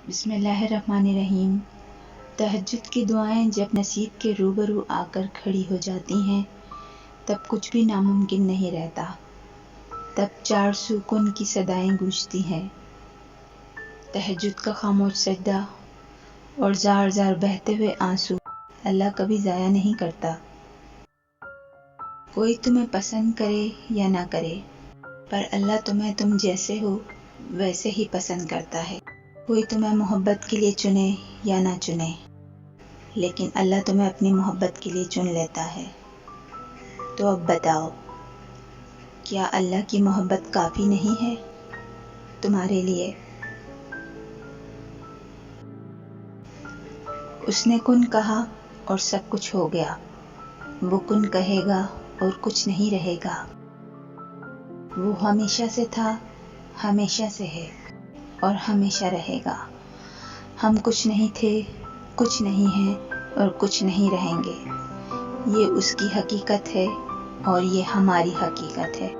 بسم اللہ الرحمن الرحیم۔ تہجد کی دعائیں جب نصیب کے روبرو آ کر کھڑی ہو جاتی ہیں تب کچھ بھی ناممکن نہیں رہتا۔ تب چار سکون کی صدائیں گونجتی ہیں۔ تہجد کا خاموش سجدہ اور زار زار بہتے ہوئے آنسو اللہ کبھی ضائع نہیں کرتا۔ کوئی تمہیں پسند کرے یا نہ کرے، پر اللہ تمہیں تم جیسے ہو ویسے ہی پسند کرتا ہے۔ کوئی تمہیں محبت کے لیے چنے یا نہ چنے، لیکن اللہ تمہیں اپنی محبت کے لیے چن لیتا ہے۔ تو اب بتاؤ، کیا اللہ کی محبت کافی نہیں ہے تمہارے لیے؟ اس نے کن کہا اور سب کچھ ہو گیا۔ وہ کن کہے گا اور کچھ نہیں رہے گا۔ وہ ہمیشہ سے تھا، ہمیشہ سے ہے اور ہمیشہ رہے گا۔ ہم کچھ نہیں تھے، کچھ نہیں ہیں اور کچھ نہیں رہیں گے۔ یہ اس کی حقیقت ہے اور یہ ہماری حقیقت ہے۔